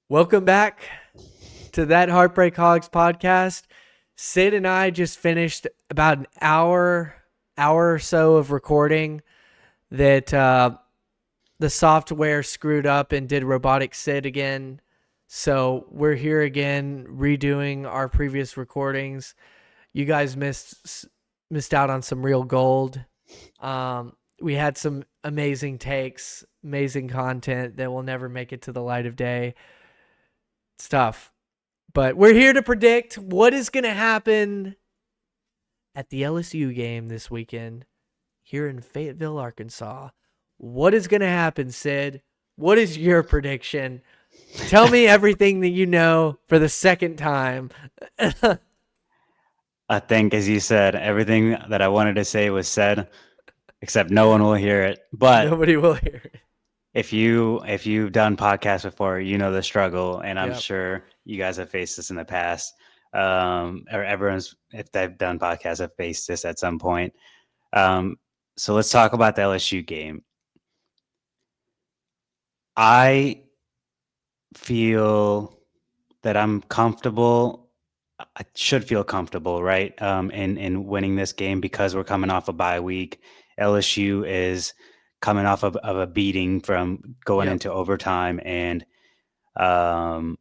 Welcome back to that Heartbreak Hogs podcast. Sid and I just finished about an hour or so of recording that the software screwed up and did robotic Sid again. So we're here again redoing our previous recordings. You guys missed out on some real gold. We had some amazing takes, amazing content that will never make it to the light of day. It's tough. But we're here to predict what is going to happen at the LSU game this weekend here in Fayetteville, Arkansas. What is going to happen, Sid? What is your prediction? Tell me everything that you know for the second time. I think, as you said, everything that I wanted to say was said, except no one will hear it. But Nobody will hear it. if you've done podcasts before, you know the struggle, and I'm Yep. sure you guys have faced this in the past. Or everyone's, if they've done podcasts, have faced this at some point. So let's talk about the LSU game. I feel that I'm comfortable. I should feel comfortable, right? In winning this game because we're coming off a bye week. LSU is coming off of a beating from going Yep. into overtime and um,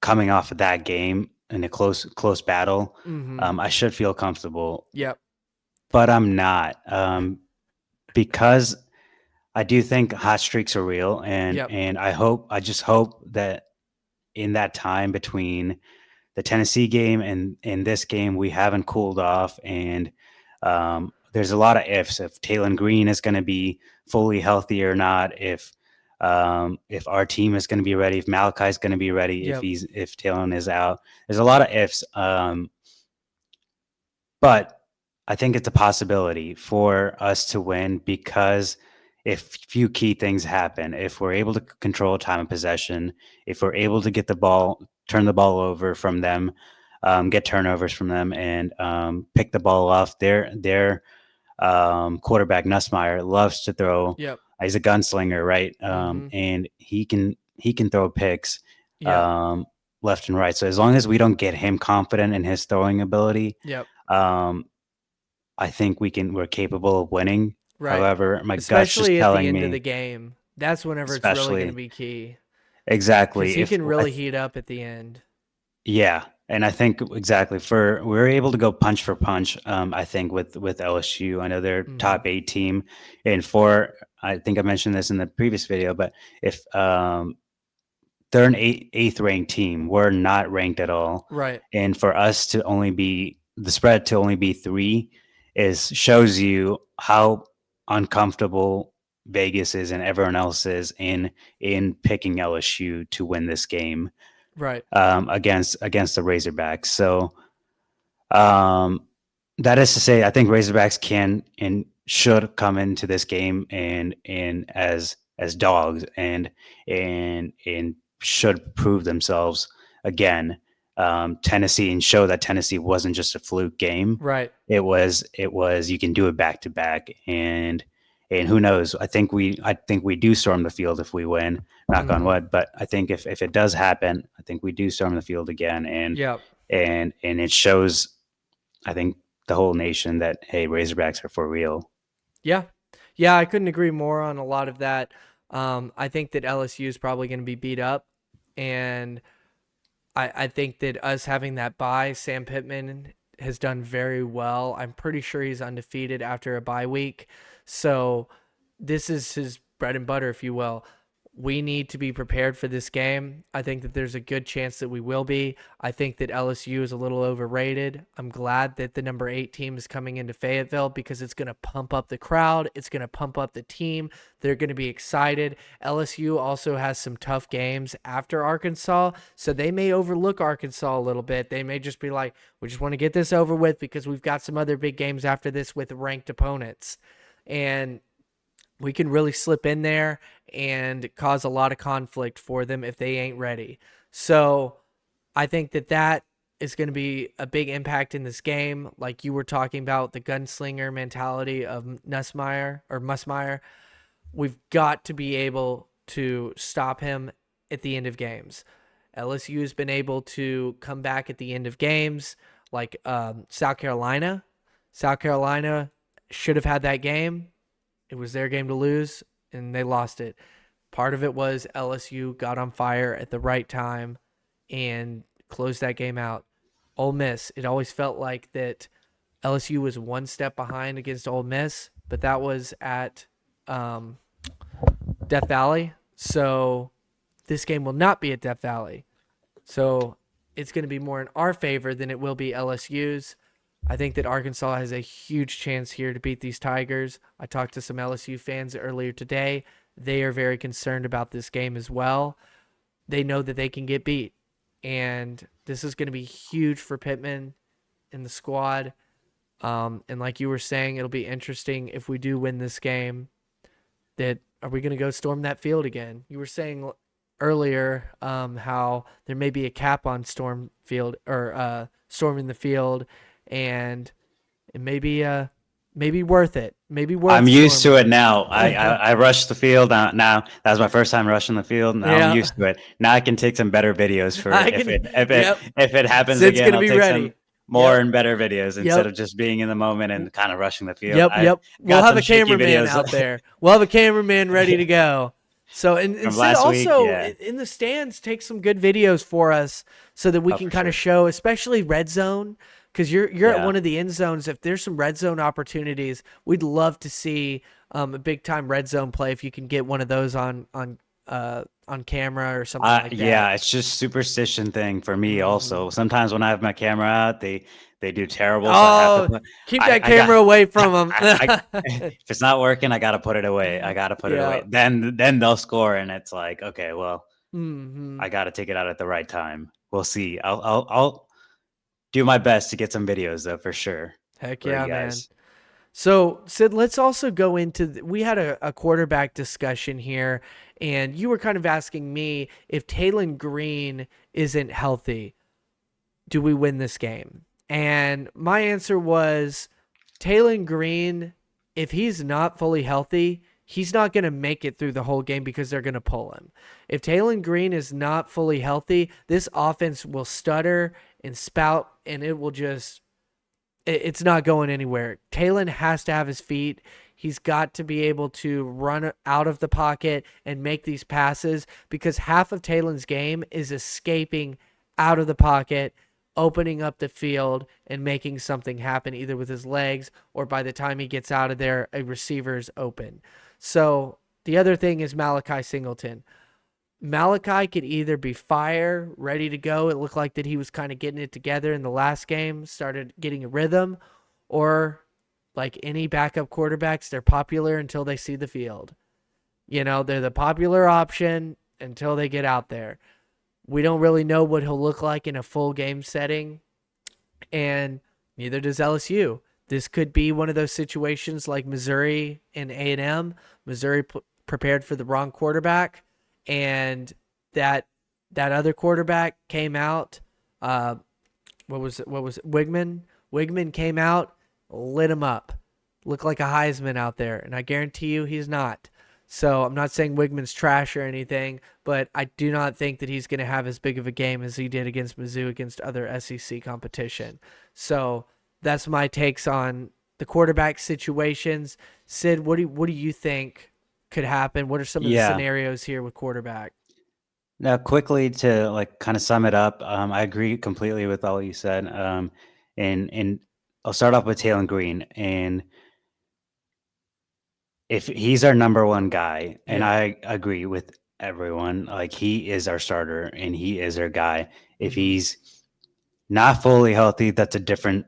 coming off of that game in a close battle. Mm-hmm. I should feel comfortable, Yep. but I'm not because I do think hot streaks are real, and Yep. and I just hope that in that time between the Tennessee game and this game, we haven't cooled off, and there's a lot of ifs. If Taylon Green is going to be fully healthy or not, if our team is going to be ready, if Malachi is going to be ready, Yep. if Taylon is out, there's a lot of ifs. But I think it's a possibility for us to win because if few key things happen, if we're able to control time of possession, if we're able to get the ball, turn the ball over from them, get turnovers from them, and pick the ball off. Their quarterback Nussmeyer loves to throw. Yep. He's a gunslinger, right? Mm-hmm. And he can throw picks Yep. um, left and right. So as long as we don't get him confident in his throwing ability, Yep. um, I think we're capable of winning. Right. However, my gut's just Especially at the telling end of the me, game. That's whenever it's really going to especially be key. Because exactly he if can really heat up at the end. yeah, and I think exactly for we're able to go punch for punch. I think with LSU, I know they're Mm-hmm. top 8 team, and for I think I mentioned this in the previous video, but if they're an eighth ranked team, we're not ranked at all, Right. and for us to only be the spread to only be 3 is shows you how uncomfortable Vegas is and everyone else is in picking LSU to win this game Right. against the Razorbacks. So um, that is to say, I think Razorbacks can and should come into this game and as dogs and should prove themselves again. Tennessee and show that Tennessee wasn't just a fluke game. Right. It was you can do it back to back and who knows? I think we do storm the field if we win, knock on Mm-hmm. wood. But I think if it does happen, I think we do storm the field again, and Yep. and and it shows, I think, the whole nation that hey, Razorbacks are for real. Yeah. Yeah, I couldn't agree more on a lot of that. I think that LSU is probably going to be beat up. And I think that us having that bye, Sam Pittman has done very well. I'm pretty sure he's undefeated after a bye week. So this is his bread and butter, if you will. We need to be prepared for this game. I think that there's a good chance that we will be. I think that LSU is a little overrated. I'm glad that the number 8 team is coming into Fayetteville because it's going to pump up the crowd. It's going to pump up the team. They're going to be excited. LSU also has some tough games after Arkansas, so they may overlook Arkansas a little bit. They may just be like, we just want to get this over with because we've got some other big games after this with ranked opponents. And we can really slip in there and cause a lot of conflict for them if they ain't ready. So I think that is going to be a big impact in this game. Like you were talking about the gunslinger mentality of Nussmeyer or Musmeyer. We've got to be able to stop him at the end of games. LSU has been able to come back at the end of games, like South Carolina. South Carolina should have had that game. It was their game to lose, and they lost it. Part of it was LSU got on fire at the right time and closed that game out. Ole Miss, it always felt like that LSU was one step behind against Ole Miss, but that was at um, Death Valley. So this game will not be at Death Valley. So it's going to be more in our favor than it will be LSU's. I think that Arkansas has a huge chance here to beat these Tigers. I talked to some LSU fans earlier today. They are very concerned about this game as well. They know that they can get beat. And this is going to be huge for Pittman and the squad. And like you were saying, it'll be interesting if we do win this game. That are we going to go storm that field again? You were saying earlier how there may be a cap on storm field or storming the field, and it may be maybe worth it. Maybe worth. I'm used to storming. it now. I rushed the field. Now that was my first time rushing the field. Now I'm Yeah, used to it. Now I can take some better videos for I if can. it if it Yep, if it happens Sid's again. gonna I'll be take some ready. more Yep, and better videos instead yep. of just being in the moment and kind of rushing the field. Yep, I've yep. We'll got have some a shaky cameraman videos out there. We'll have a cameraman ready to go. So, and from Sid last week. also Yeah, in the stands takes some good videos for us so that we oh can for kind of sure. show, especially red zone, because you're at Yeah. one of the end zones. If there's some red zone opportunities, we'd love to see a big time red zone play. If you can get one of those on camera or something like that. Yeah, it's just superstition thing for me Hmm. also. Sometimes when I have my camera out, they do terrible, so I have to Oh, put keep that I got camera away from I them. if it's not working, I gotta put it away. I gotta put it Yeah. away. Then they'll score and it's like, okay, well, Hmm. I gotta take it out at the right time. We'll see. I'll do my best to get some videos though for sure Heck for yeah, you man. guys. So, Sid, let's also go into we had a quarterback discussion here, and you were kind of asking me if Talon Green isn't healthy, do we win this game? And my answer was Talon Green, if he's not fully healthy, he's not going to make it through the whole game because they're going to pull him. If Talon Green is not fully healthy, this offense will stutter and spout, and it will just it's not going anywhere. Talon has to have his feet. He's got to be able to run out of the pocket and make these passes because half of Talon's game is escaping out of the pocket, opening up the field, and making something happen either with his legs or by the time he gets out of there, a receiver's open. So the other thing is Malachi Singleton. Malachi could either be fire, ready to go. It looked like that he was kind of getting it together in the last game, started getting a rhythm, or like any backup quarterbacks, they're popular until they see the field. You know, they're the popular option until they get out there. We don't really know what he'll look like in a full game setting, and neither does LSU. This could be one of those situations like Missouri and A&M. Missouri prepared for the wrong quarterback, and that that other quarterback came out. Uh, what was it? What was it? Wigman? Wigman came out, lit him up, looked like a Heisman out there, and I guarantee you he's not. So I'm not saying Wigman's trash or anything, but I do not think that he's going to have as big of a game as he did against Mizzou against other SEC competition. So that's my takes on the quarterback situations. Sid, what do you think could happen? What are some of the Yeah. scenarios here with quarterback? Now, quickly to like kind of sum it up, I agree completely with all you said. And I'll start off with Taylor Green, and if he's our number one guy, and Yeah. I agree with everyone, like he is our starter and he is our guy. If Mm-hmm. he's not fully healthy, that's a different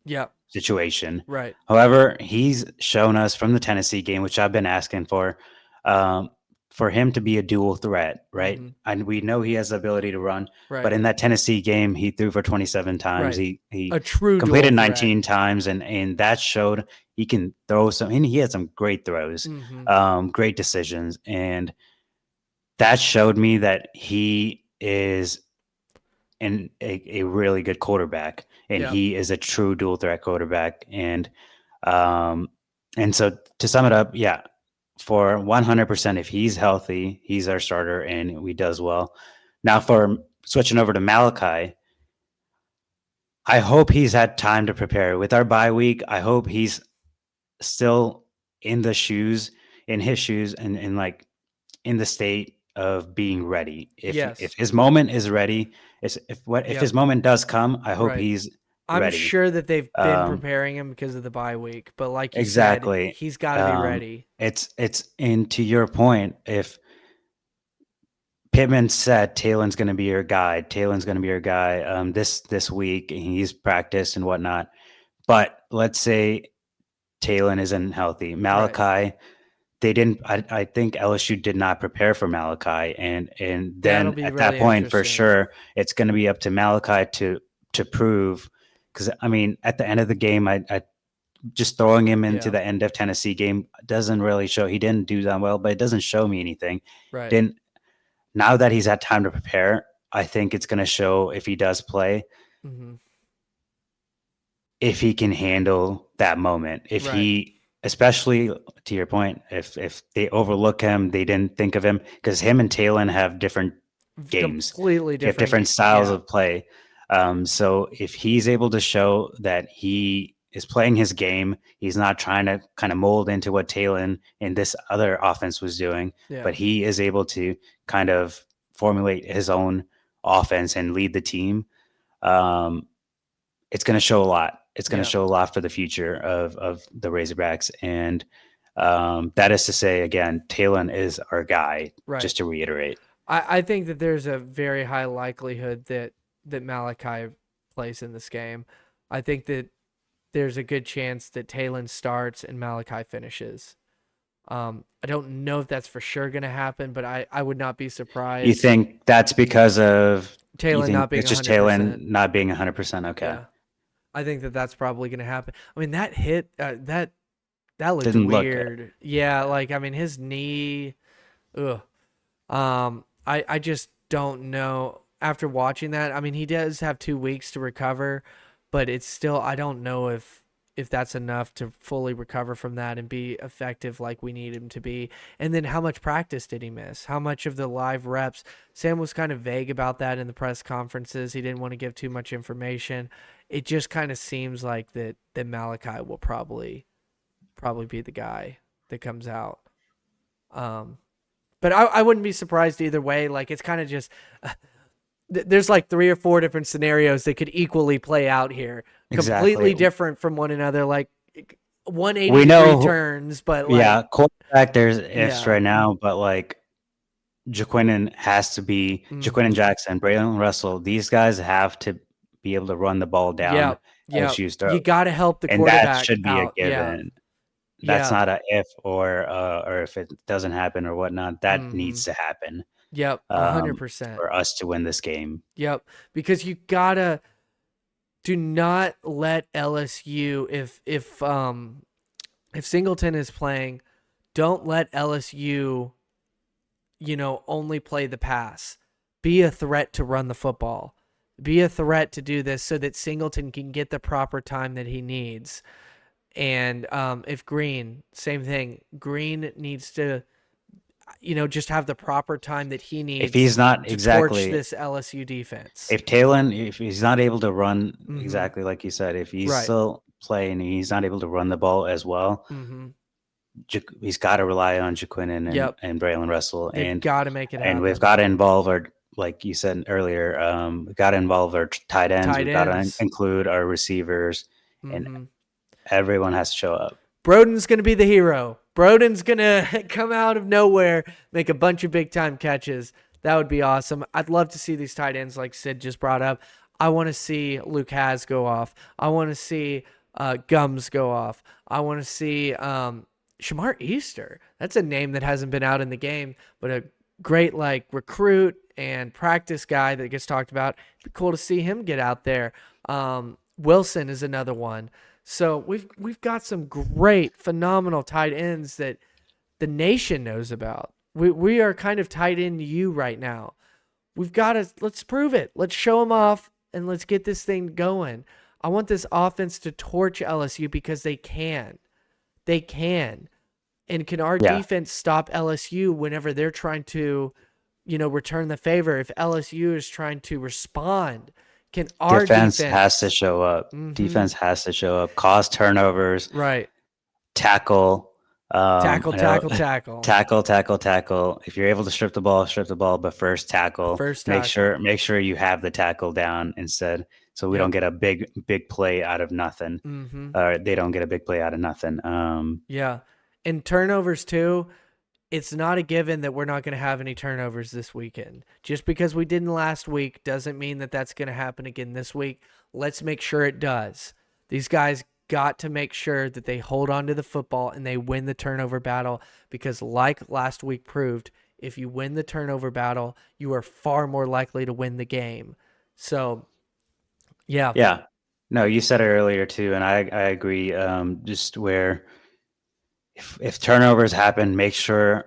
Yep. situation. Right. However, he's shown us from the Tennessee game, which I've been asking um, for him to be a dual threat, right? Mm-hmm. And we know he has the ability to run, but Right. in that Tennessee game, he threw for 27 times. Right. He A true dual completed threat. 19 times, and that showed he can throw some. And he had some great throws, Mm-hmm. great decisions, and that showed me that he is a really good quarterback, and Yep. he is a true dual threat quarterback. Um, and so to sum it up, yeah, for 100%, if he's healthy, he's our starter and he does well. Now, for switching over to Malachi, I hope he's had time to prepare. With our bye week, I hope he's still in the shoes, in his shoes, and like in the state of being ready. If Yes. his moment is ready, if Yep. his moment does come, I hope Right. he's I'm ready. sure that they've been Um, preparing him because of the bye week, but like you said, exactly. he's got to be ready. It's and to your point, if Pittman said Talen's going to be your guy, Talen's going to be your guy this week, and he's practiced and whatnot. But let's say Talen isn't healthy. Right. Malachi, they didn't. I think LSU did not prepare for Malachi, and That'll then be at that really point, for interesting. sure, it's going to be up to Malachi to prove. Because I mean, at the end of the game, I just throwing him into Yeah. the end of Tennessee game doesn't really show. He didn't do that well, but it doesn't show me anything. Right. Didn't Now that he's had time to prepare, I think it's going to show if he does play, Hmm. if he can handle that moment. If Right. he, especially to your point, if they overlook him, they didn't think of him because him and Talon have different games. Completely They have different. different styles Yeah. of play. So if he's able to show that he is playing his game, he's not trying to kind of mold into what Talon and this other offense was doing, Yeah. but he is able to kind of formulate his own offense and lead the team. Um, it's going to show a lot. It's going to Yeah. show a lot for the future of the Razorbacks. And that is to say, again, Talon is our guy, Right. just to reiterate. I think that there's a very high likelihood that Malachi plays in this game. I think that there's a good chance that Talon starts and Malachi finishes. I don't know if that's for sure going to happen, but I would not be You surprised. think that's because of, you Talon think not being it's just 100%. Talon not being 100%? Okay. Yeah. I think that that's probably going to happen. I mean, that hit, that looked Didn't look good. weird. Yeah. Like, I mean, his knee, ugh. I just don't know. After watching that, I mean, he does have 2 weeks to recover, but it's still, I don't know if that's enough to fully recover from that and be effective like we need him to be. And then how much practice did he miss? How much of the live reps? Sam was kind of vague about that in the press conferences. He didn't want to give too much information. It just kind of seems like that Malachi will probably be the guy that comes out. Um, but I wouldn't be surprised either way. Like it's kind of just there's like 3 or 4 different scenarios that could equally play out here, Exactly. completely different from one another, like 180 We degree know, turns. But like, yeah, quarterback, there's ifs yeah, right now, but like Jaquinin has to be, Jaquinin hmm, Jackson, Braylon Russell, these guys have to be able to run the ball down yep, yep. LSU's You throat. got to help the And that quarterback should be a out. Yeah, given. That's yeah, not a if or if it doesn't happen or whatnot. That hmm, needs to happen yep, um, 100%. for us to win this game. Yep, because you gotta do not let LSU if Singleton is playing, don't let LSU, only play the pass. Be a threat to run the football. Be a threat to do this so that Singleton can get the proper time that he needs. And if Green, same thing. Green needs to, just have the proper time that he If needs he's not to torch exactly, this LSU defense. if Talon, if he's not able to run Mm-hmm. exactly like you said, if he's Right. still playing and he's not able to run the ball as well, Mm-hmm. He's got to rely on Jaquinin Yep. and Braylon Russell, They've got to make it and we've happen. got to involve our, like you said earlier, we got to involve our tight ends. Tight We've got to ends. include our receivers, and Mm-hmm. everyone has to show up. Broden's going to be the hero. Broden's going to come out of nowhere, make a bunch of big time catches. That would be awesome. I'd love to see these tight ends like Sid just brought up. I want to see Luke Has go off. I want to see Gums go off. I want to see Shamar Easter. That's a name that hasn't been out in the game, but a great like recruit and practice guy that gets talked about. It'd be cool to see him get out there. Wilson is another one. So we've got some great, phenomenal tight ends that the nation knows about. We are kind of tight end you right now. We've got to let's prove it. Let's show them off and let's get this thing going. I want this offense to torch LSU because they can. They can. And can our Yeah. defense stop LSU whenever they're trying to, return the favor? If LSU is trying to respond, can our Defense has to defense? show up. Mm-hmm. Defense has to show up. Cause turnovers, Right. tackle. Tackle, I know tackle, tackle. tackle. If you're able to strip the ball, strip the ball, but first tackle. First Make tackle. sure you have the tackle down instead, so we don't Yep. get a big play out of nothing. Mm-hmm. Or they don't get a big play out of nothing. Yeah. And turnovers too. It's not a given that we're not going to have any turnovers this weekend. Just because we didn't last week doesn't mean that that's going to happen again this week. Let's make sure it does. These guys got to make sure that they hold on to the football and they win the turnover battle because, like last week proved, if you win the turnover battle, you are far more likely to win the game. So, yeah. Yeah. No, you said it earlier too, and I agree. Just where if turnovers happen, make sure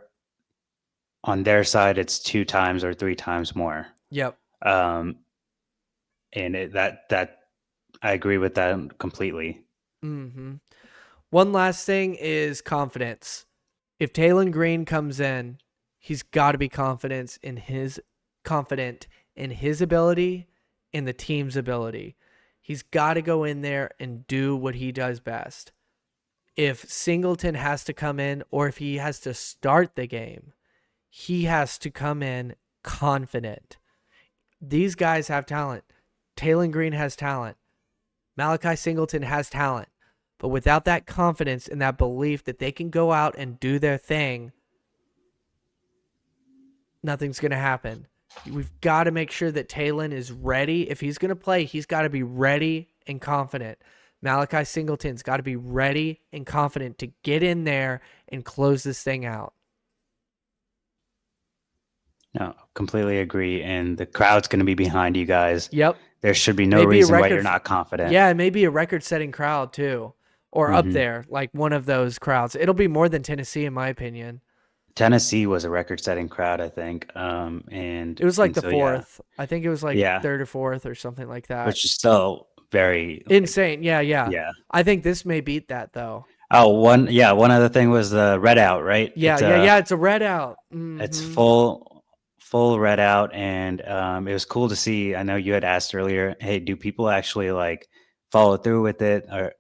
on their side it's 2 times or 3 times more. Yep. Um, and that I agree with that completely. Mm-hmm. One last thing is confidence. If Talon Green comes in, he's got to be confident in his ability and the team's ability. He's got to go in there and do what he does best. If Singleton has to come in or if he has to start the game, he has to come in confident. These guys have talent. Talon Green has talent. Malachi Singleton has talent. But without that confidence and that belief that they can go out and do their thing, nothing's going to happen. We've got to make sure that Talon is ready. If he's going to play, he's got to be ready and confident. Malachi Singleton's got to be ready and confident to get in there and close this thing out. No, completely agree. And the crowd's going to be behind you guys. Yep. There should be no Maybe a reason why you're record. not confident. Yeah, maybe a record-setting crowd too, or up Mm-hmm. there, like one of those crowds. It'll be more than Tennessee, in my opinion. Tennessee was a record-setting crowd, I think, It was like and the so yeah, fourth. I think it was like yeah, third or fourth or something like that. which is still very like, Insane. Yeah, yeah. yeah. I think this may beat that though. Oh, one other thing was the red out, right? Yeah, yeah, yeah. It's a red out. It's Mm-hmm. full red out, and it was cool to see. I know you had asked earlier, hey, do people actually like follow through with it? Or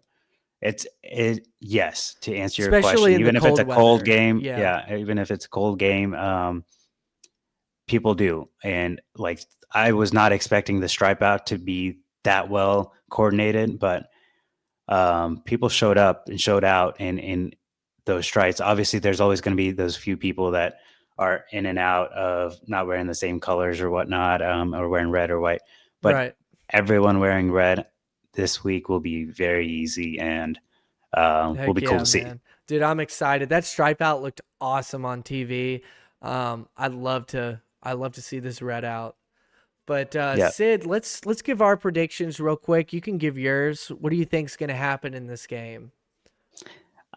yes, to answer your question, Especially in the even if it's cold a cold weather. game, Yeah. yeah, even if it's a cold game, people do. And like I was not expecting the stripe out to be that well coordinated, but people showed up and showed out in those stripes. Obviously, there's always going to be those few people that are in and out of not wearing the same colors or whatnot, or wearing red or white. But Right. everyone wearing red this week will be very easy and will Heck be cool yeah, to see. man. Dude, I'm excited. That stripe out looked awesome on TV. I'd love to see this red out. But Yeah. Sid, let's give our predictions real quick. You can give yours. What do you think's going to happen in this game?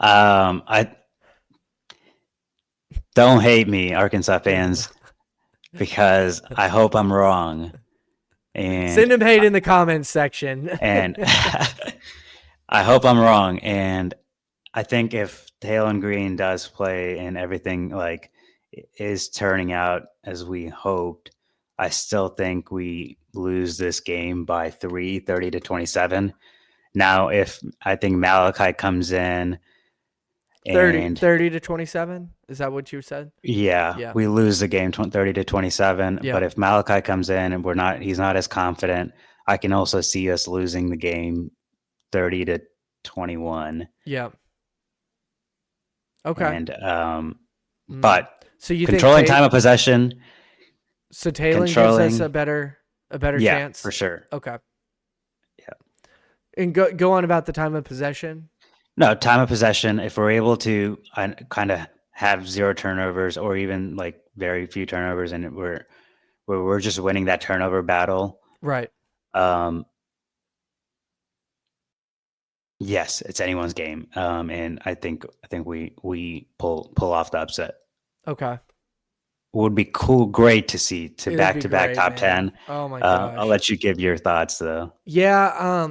I don't hate me, Arkansas fans, because I hope I'm wrong. Send And him hate in the comments section. and I hope I'm wrong. And I think if Talon Green does play and everything like is turning out as we hoped, I still think we lose this game by 30-27. Now, if I think Malachi comes in 30, and 30 to 27. Is that what you said? yeah, Yeah. we lose the game 30-27. Yeah. But if Malachi comes in and he's not as confident, I can also see us losing the game 30-21. Yeah. Okay. And but So you controlling think time of possession, so Talon gives us controlling, a better yeah, chance? for sure. Okay. Yeah. And go on about the time of possession. No, time of possession. If we're able to kind of have 0 turnovers or even like very few turnovers, and we're just winning that turnover battle. Right. Um, yes, it's anyone's game. And I think we pull off the upset. Okay. Would be cool, great to see It would be back-to-back great, top man. 10. Oh my I'll gosh. let you give your thoughts though. Yeah,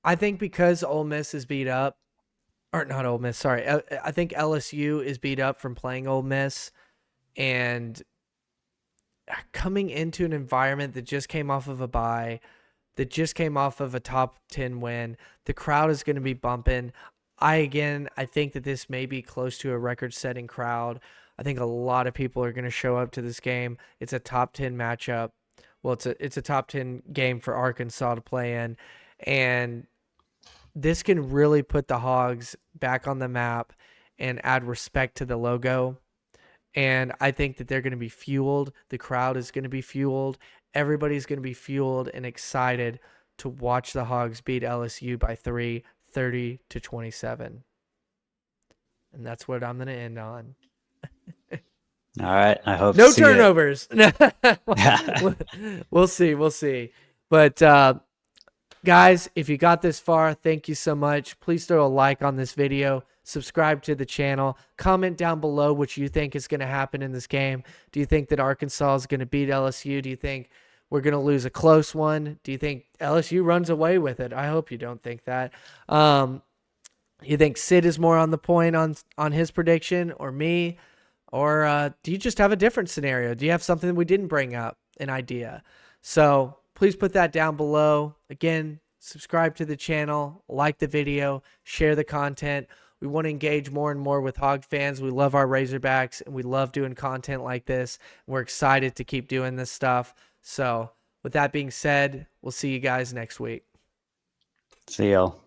I think because Ole Miss is beat up, or not Ole Miss. Sorry, I think LSU is beat up from playing Ole Miss, and coming into an environment that just came off of a bye, that just came off of a top 10 win. The crowd is going to be bumping. I think that this may be close to a record-setting crowd. I think a lot of people are going to show up to this game. It's a top 10 matchup. Well, it's a top 10 game for Arkansas to play in, and this can really put the Hogs back on the map and add respect to the logo. And I think that they're going to be fueled. The crowd is going to be fueled. Everybody's going to be fueled and excited to watch the Hogs beat LSU by 3, 30-27. And that's what I'm going to end on. All right. I hope No to see it. turnovers. We'll see. We'll see. But guys, if you got this far, thank you so much. Please throw a like on this video. Subscribe to the channel. Comment down below what you think is going to happen in this game. Do you think that Arkansas is going to beat LSU? Do you think we're going to lose a close one? Do you think LSU runs away with it? I hope you don't think that. You think Sid is more on the point on his prediction, or me? Or do you just have a different scenario? Do you have something that we didn't bring up, an idea? So please put that down below. Again, subscribe to the channel, like the video, share the content. We want to engage more and more with Hog fans. We love our Razorbacks, and we love doing content like this. We're excited to keep doing this stuff. So with that being said, we'll see you guys next week. See y'all.